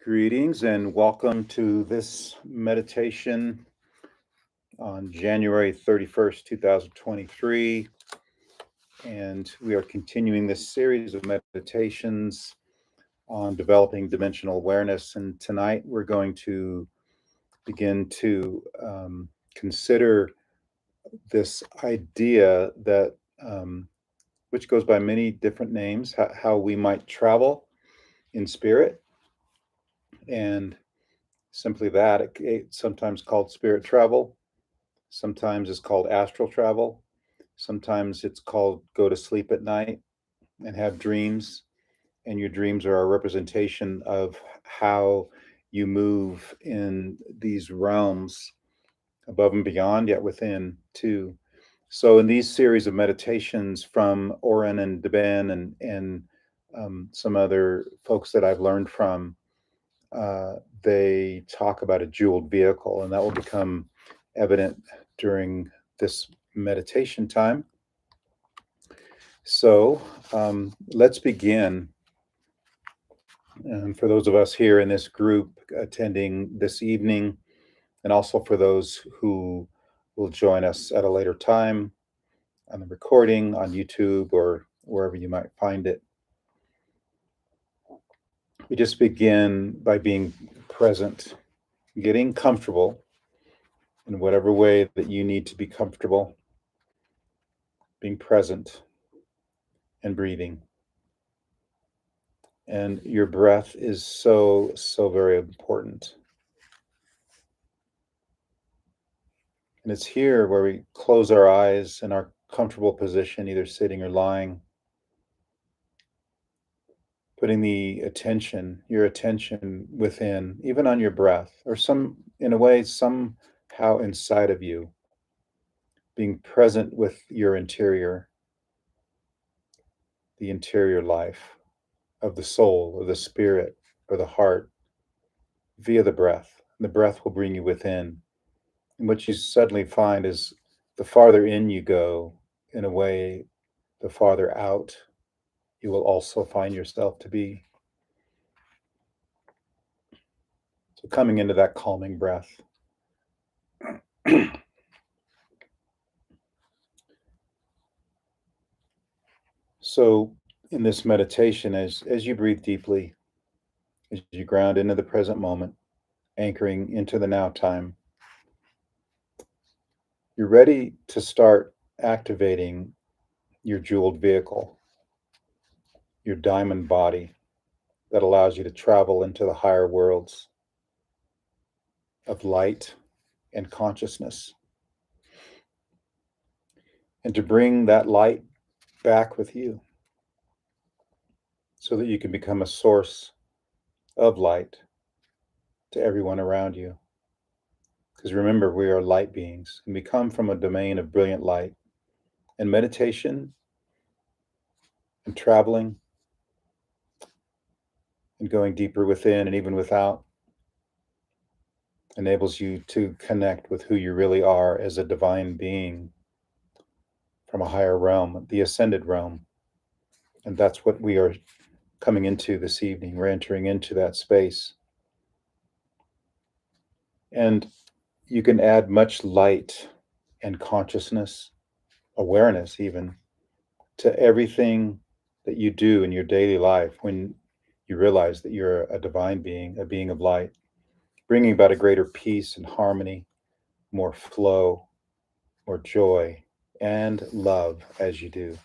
Greetings and welcome to this meditation on January 31st, 2023. And we are continuing this series of meditations on developing dimensional awareness. And tonight we're going to begin to consider this idea that, which goes by many different names, how we might travel in spirit. And simply that, it's sometimes called spirit travel. Sometimes it's called astral travel. Sometimes it's called go to sleep at night and have dreams. And your dreams are a representation of how you move in these realms above and beyond, yet within too. So in these series of meditations from Oren and Deben and some other folks that I've learned from, they talk about a jeweled vehicle, and that will become evident during this meditation time. So let's begin. And for those of us here in this group attending this evening, and also for those who will join us at a later time on the recording on YouTube or wherever you might find it, we just begin by being present, getting comfortable in whatever way that you need to be comfortable, being present and breathing. And your breath is so very important. And it's here where we close our eyes in our comfortable position, either sitting or lying, putting your attention within, even on your breath, or in a way, somehow inside of you, being present with your interior, the interior life of the soul or the spirit or the heart via the breath. The breath will bring you within. And what you suddenly find is the farther in you go, in a way, the farther out you will also find yourself to be. So coming into that calming breath. So in this meditation, as you breathe deeply, as you ground into the present moment, anchoring into the now time, you're ready to start activating your jeweled vehicle, your diamond body that allows you to travel into the higher worlds of light and consciousness, and to bring that light back with you so that you can become a source of light to everyone around you. Because remember, we are light beings and we come from a domain of brilliant light. And meditation and traveling and going deeper within and even without enables you to connect with who you really are as a divine being from a higher realm, the ascended realm. And that's what we are coming into this evening. We're entering into that space. And you can add much light and consciousness, awareness even, to everything that you do in your daily life when you realize that you're a divine being, a being of light, bringing about a greater peace and harmony, more flow, more joy, and love as you do.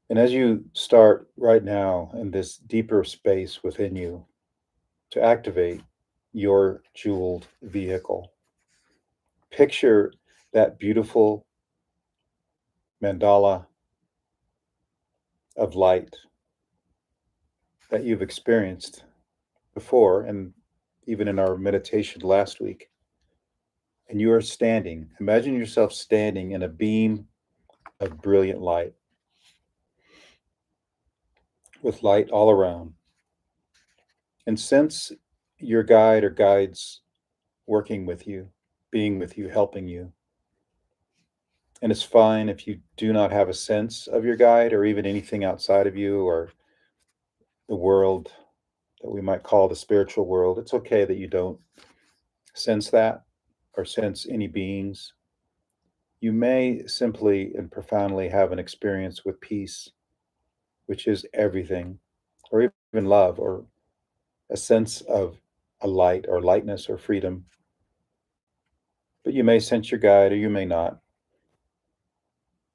And as you start right now in this deeper space within you to activate your jeweled vehicle, picture that beautiful mandala of light that you've experienced before, and even in our meditation last week. And you are standing, imagine yourself standing in a beam of brilliant light, with light all around. And sense your guide or guides working with you, being with you, helping you. And it's fine if you do not have a sense of your guide or even anything outside of you or the world that we might call the spiritual world. It's okay that you don't sense that or sense any beings. You may simply and profoundly have an experience with peace, which is everything, or even love, or a sense of a light or lightness or freedom. But you may sense your guide or you may not.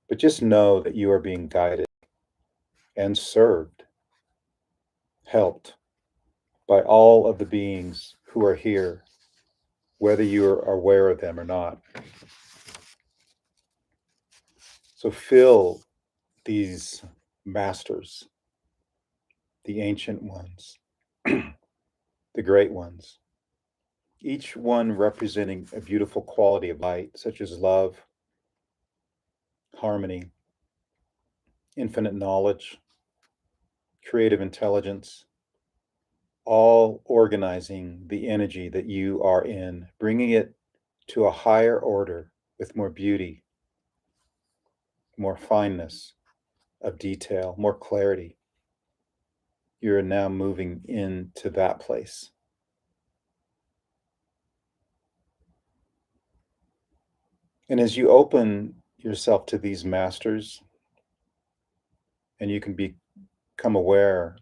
But just know that you are being guided and served, helped by all of the beings who are here, whether you are aware of them or not. So feel these masters, the ancient ones, the great ones, each one representing a beautiful quality of light, such as love, harmony, infinite knowledge, creative intelligence, all organizing the energy that you are in, bringing it to a higher order with more beauty, more fineness of detail, more clarity. You're now moving into that place. And as you open yourself to these masters, and you can become aware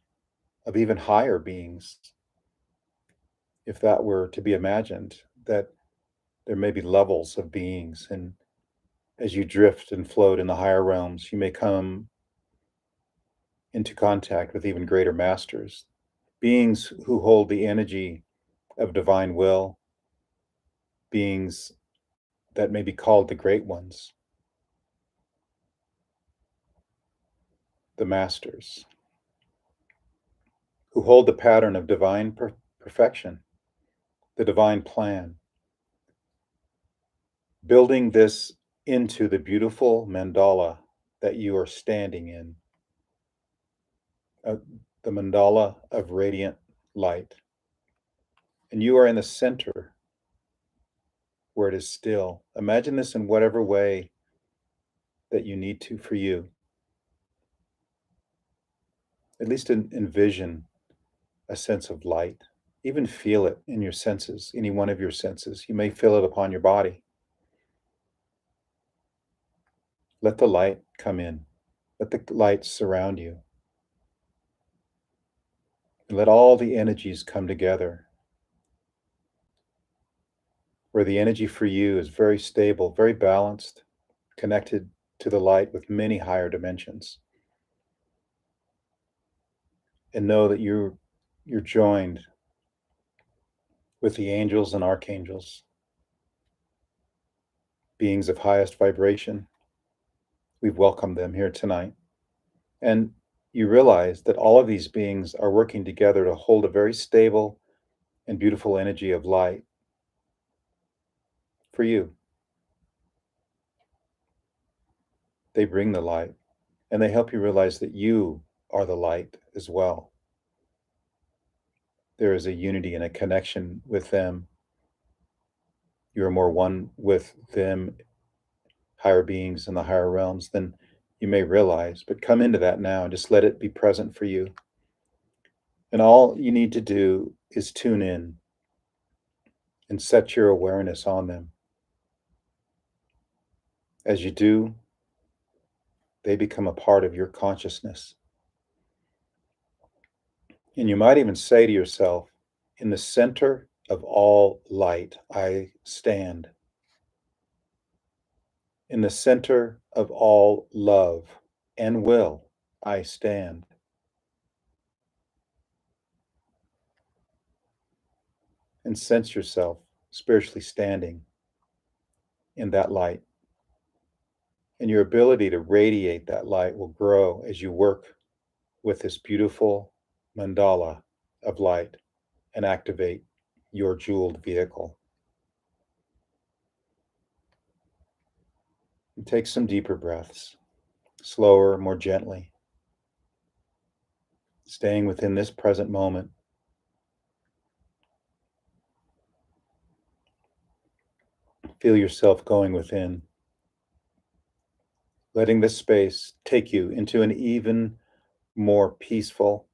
of even higher beings, if that were to be imagined, that there may be levels of beings. And as you drift and float in the higher realms, you may come into contact with even greater masters, beings who hold the energy of divine will, beings that may be called the great ones, the masters, who hold the pattern of divine perfection, the divine plan, building this into the beautiful mandala that you are standing in, uh, the mandala of radiant light. And you are in the center where it is still. Imagine this in whatever way that you need to for you. At least envision a sense of light. Even feel it in your senses, any one of your senses. You may feel it upon your body. Let the light come in. Let the light surround you. And let all the energies come together, where the energy for you is very stable, very balanced, connected to the light with many higher dimensions. And know that you're joined with the angels and archangels, beings of highest vibration. We've welcomed them here tonight. And you realize that all of these beings are working together to hold a very stable and beautiful energy of light for you. They bring the light, and they help you realize that you are the light as well. There is a unity and a connection with them. You're more one with them, higher beings in the higher realms, than you may realize. But come into that now and just let it be present for you. And all you need to do is tune in and set your awareness on them. As you do, they become a part of your consciousness. And you might even say to yourself, in the center of all light, I stand. In the center of all love and will, I stand. And sense yourself spiritually standing in that light. And your ability to radiate that light will grow as you work with this beautiful mandala of light and activate your jeweled vehicle. And take some deeper breaths, slower, more gently, staying within this present moment. Feel yourself going within, letting this space take you into an even more peaceful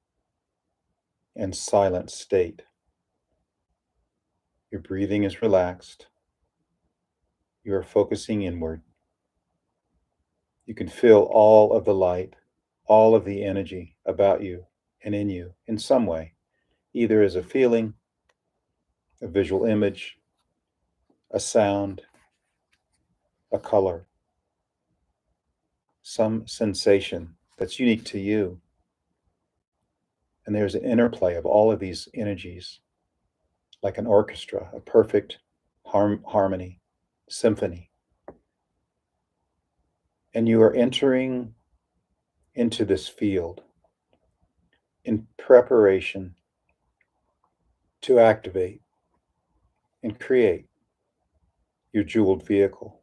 and silent state. Your breathing is relaxed. You are focusing inward. You can feel all of the light, all of the energy about you and in you in some way, either as a feeling, a visual image, a sound, a color, some sensation that's unique to you. And there's an interplay of all of these energies, like an orchestra, a perfect harmony, symphony. And you are entering into this field in preparation to activate and create your jeweled vehicle.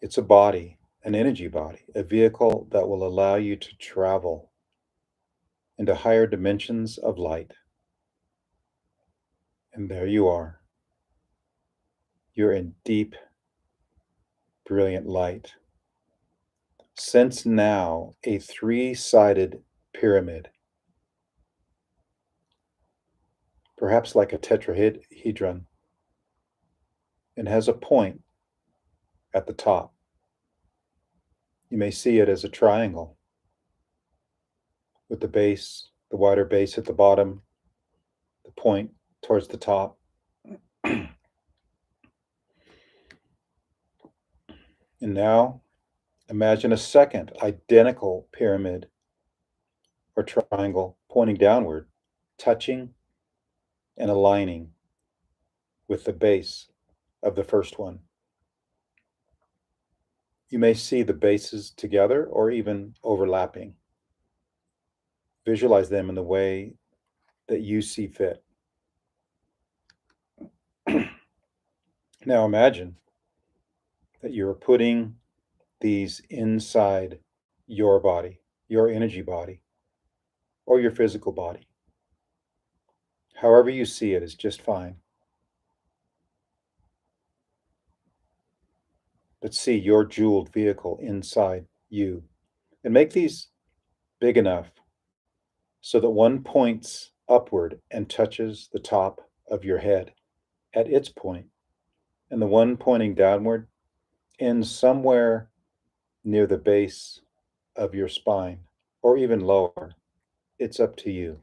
It's a body, an energy body, a vehicle that will allow you to travel into higher dimensions of light. And there you are. You're in deep, brilliant light. Sense now a three-sided pyramid, perhaps like a tetrahedron, and has a point at the top. You may see it as a triangle with the base, the wider base at the bottom, the point towards the top. And now imagine a second identical pyramid or triangle pointing downward, touching and aligning with the base of the first one. You may see the bases together or even overlapping. Visualize them in the way that you see fit. Now imagine that you're putting these inside your body, your energy body, or your physical body. However you see it is just fine. But see your jeweled vehicle inside you. And make these big enough so that one points upward and touches the top of your head at its point, and the one pointing downward ends somewhere near the base of your spine, or even lower. It's up to you.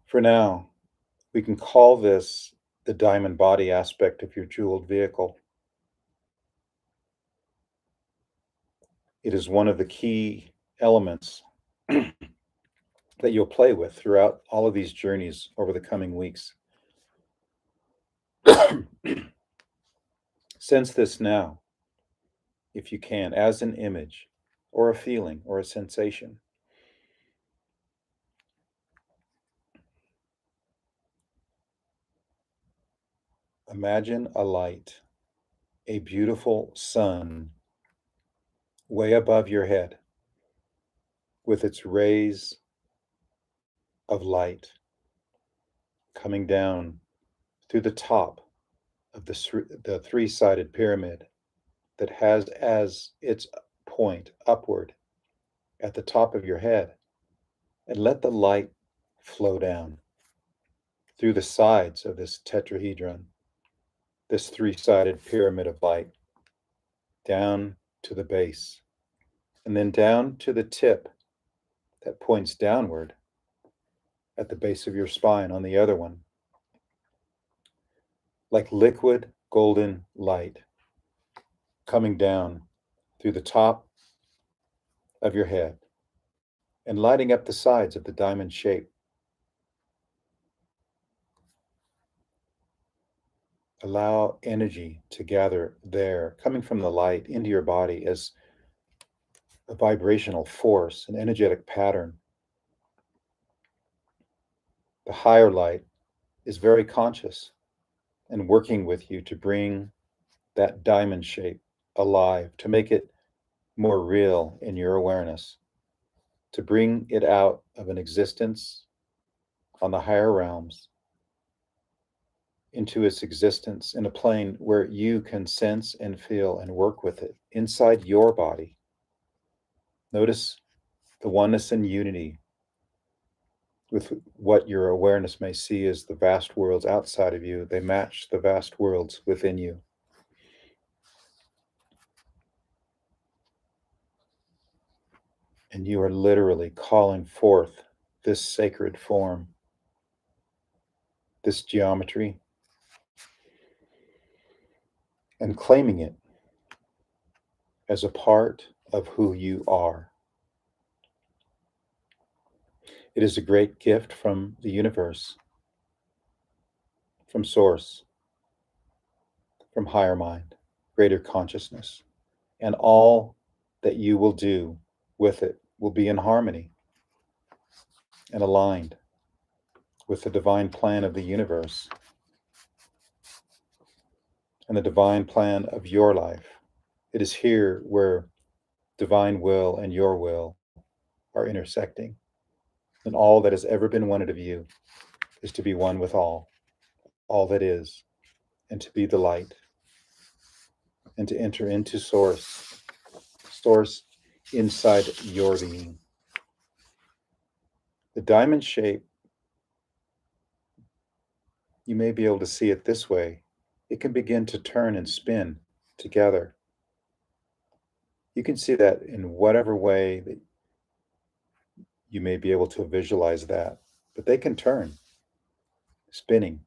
For now, we can call this the diamond body aspect of your jeweled vehicle. It is one of the key elements that you'll play with throughout all of these journeys over the coming weeks. Sense this now, if you can, as an image or a feeling or a sensation. Imagine a light, a beautiful sun way above your head with its rays of light coming down through the top of the three-sided pyramid that has as its point upward at the top of your head, and let the light flow down through the sides of this tetrahedron, this three-sided pyramid of light, down to the base, and then down to the tip that points downward at the base of your spine on the other one, like liquid golden light coming down through the top of your head and lighting up the sides of the diamond shape. Allow energy to gather there, coming from the light into your body as a vibrational force, an energetic pattern. The higher light is very conscious and working with you to bring that diamond shape alive, to make it more real in your awareness, to bring it out of an existence on the higher realms into its existence in a plane where you can sense and feel and work with it inside your body. Notice the oneness and unity with what your awareness may see as the vast worlds outside of you. They match the vast worlds within you. And you are literally calling forth this sacred form, this geometry, and claiming it as a part of who you are. It is a great gift from the universe, from source, from higher mind, greater consciousness. And all that you will do with it will be in harmony and aligned with the divine plan of the universe and the divine plan of your life. It is here where divine will and your will are intersecting. And all that has ever been wanted of you is to be one with all that is, and to be the light, and to enter into source inside your being. The diamond shape, you may be able to see it this way. It can begin to turn and spin together. You can see that in whatever way that you may be able to visualize that, but they can turn, spinning,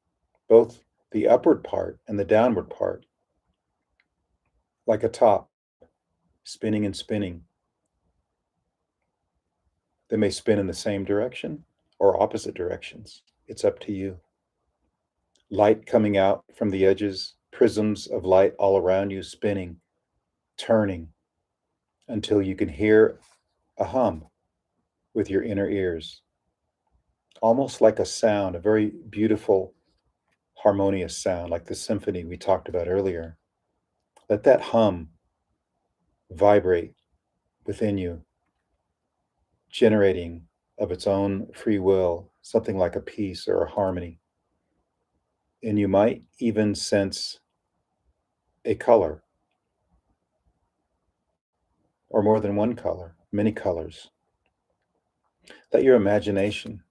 both the upward part and the downward part, like a top, spinning and spinning. They may spin in the same direction or opposite directions. It's up to you. Light coming out from the edges, prisms of light all around you, spinning, turning, until you can hear a hum with your inner ears, almost like a sound, a very beautiful, harmonious sound, like the symphony we talked about earlier. Let that hum vibrate within you, generating of its own free will something like a peace or a harmony. And you might even sense a color, or more than one color, many colors. Let your imagination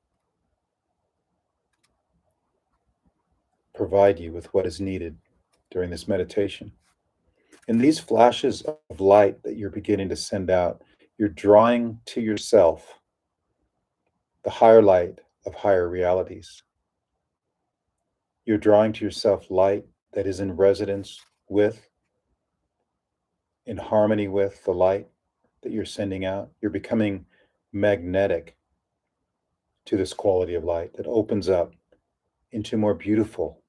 provide you with what is needed during this meditation. In these flashes of light that you're beginning to send out, you're drawing to yourself the higher light of higher realities. You're drawing to yourself light that is in resonance with, in harmony with the light that you're sending out. You're becoming magnetic to this quality of light that opens up into more beautiful,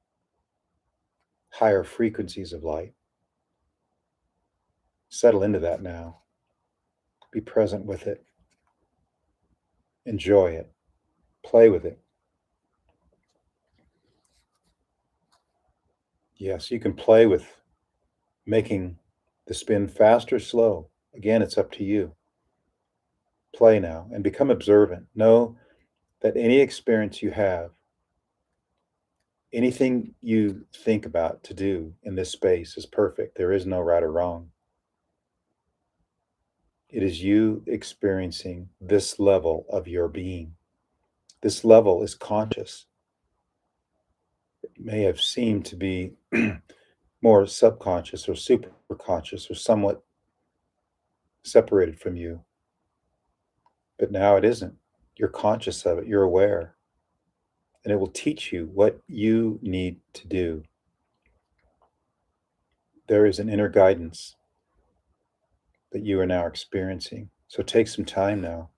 higher frequencies of light. Settle into that now. Be present with it. Enjoy it. Play with it. Yes, you can play with making the spin fast or slow. Again, it's up to you. Play now and become observant. Know that any experience you have, anything you think about to do in this space is perfect. There is no right or wrong. It is you experiencing this level of your being. This level is conscious. It may have seemed to be more subconscious or superconscious or somewhat separated from you, but now it isn't. You're conscious of it, you're aware, and it will teach you what you need to do. There is an inner guidance that you are now experiencing. So take some time now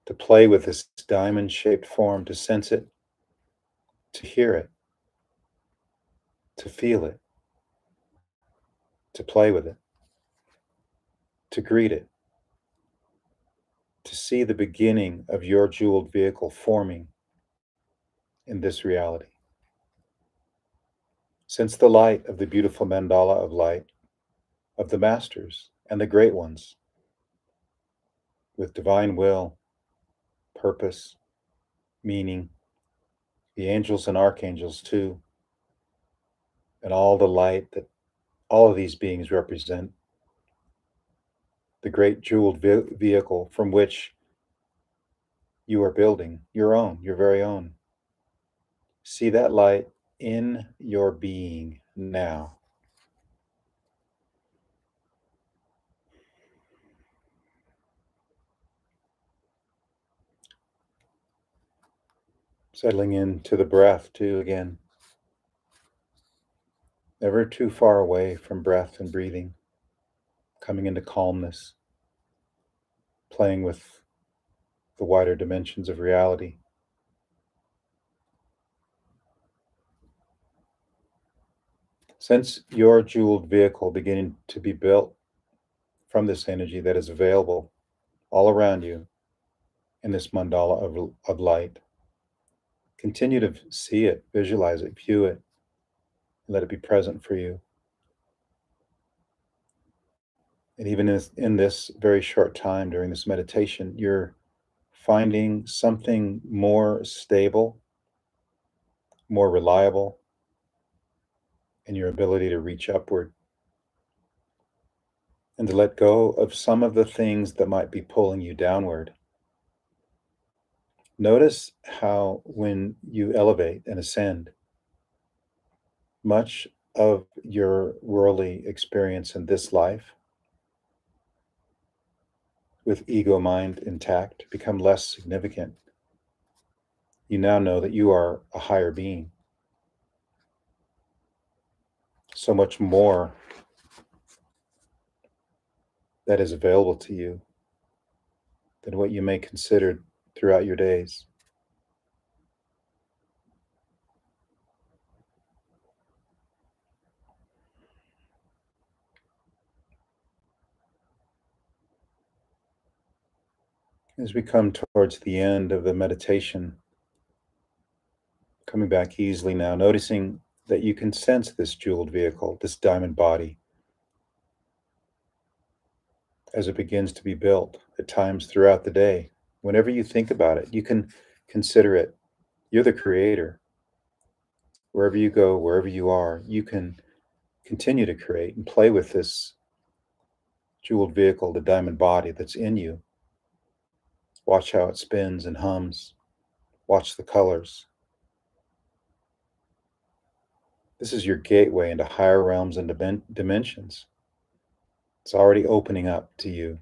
to play with this diamond-shaped form, to sense it, to hear it, to feel it, to play with it, to greet it, to see the beginning of your jeweled vehicle forming in this reality. Sense the light of the beautiful mandala of light of the masters and the great ones with divine will, purpose, meaning, the angels and archangels too, and all the light that all of these beings represent, the great jeweled vehicle from which you are building your very own. See that light in your being now. Settling into the breath too again. Never too far away from breath and breathing. Coming into calmness. Playing with the wider dimensions of reality. Sense your jeweled vehicle beginning to be built from this energy that is available all around you in this mandala of light. Continue to see it, visualize it, view it, and let it be present for you. And even in this very short time during this meditation, you're finding something more stable, more reliable in your ability to reach upward and to let go of some of the things that might be pulling you downward. Notice how when you elevate and ascend, much of your worldly experience in this life with ego mind intact become less significant. You now know that you are a higher being. So much more that is available to you than what you may consider throughout your days. As we come towards the end of the meditation, coming back easily now, noticing that you can sense this jeweled vehicle, this diamond body, as it begins to be built at times throughout the day. Whenever you think about it, you can consider it. You're the creator. Wherever you go, wherever you are, you can continue to create and play with this jeweled vehicle, the diamond body that's in you. Watch how it spins and hums. Watch the colors. This is your gateway into higher realms and dimensions. It's already opening up to you.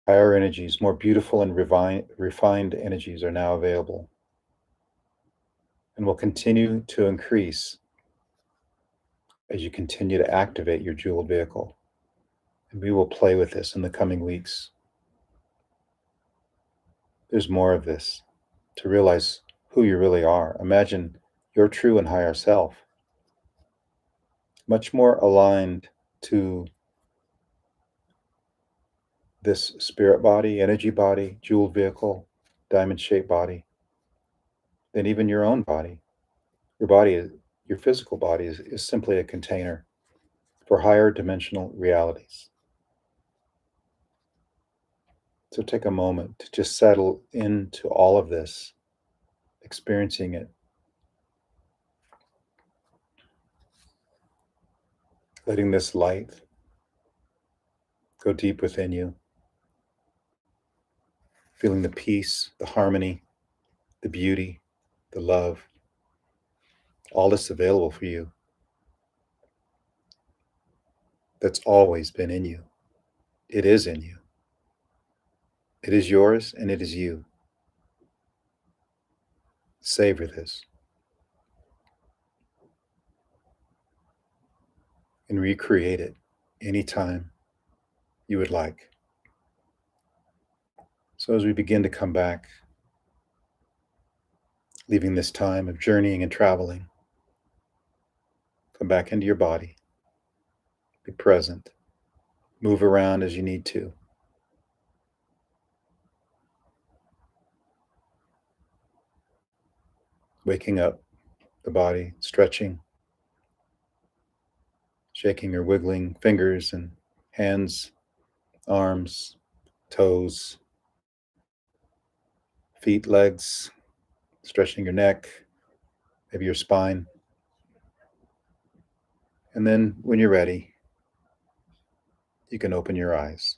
Higher energies, more beautiful and refined energies are now available and will continue to increase as you continue to activate your jeweled vehicle. And we will play with this in the coming weeks. There's more of this to realize who you really are. Imagine your true and higher self, much more aligned to this spirit body, energy body, jeweled vehicle, diamond shaped body than even your own body. Your body, your physical body is simply a container for higher dimensional realities. So take a moment to just settle into all of this, experiencing it, letting this light go deep within you, feeling the peace, the harmony, the beauty, the love, all that's available for you. That's always been in you. It is in you. It is yours and it is you. Savor this and recreate it anytime you would like. So as we begin to come back, leaving this time of journeying and traveling, come back into your body, be present, move around as you need to. Waking up the body, stretching, shaking or wiggling fingers and hands, arms, toes, feet, legs, stretching your neck, maybe your spine. And then when you're ready, you can open your eyes.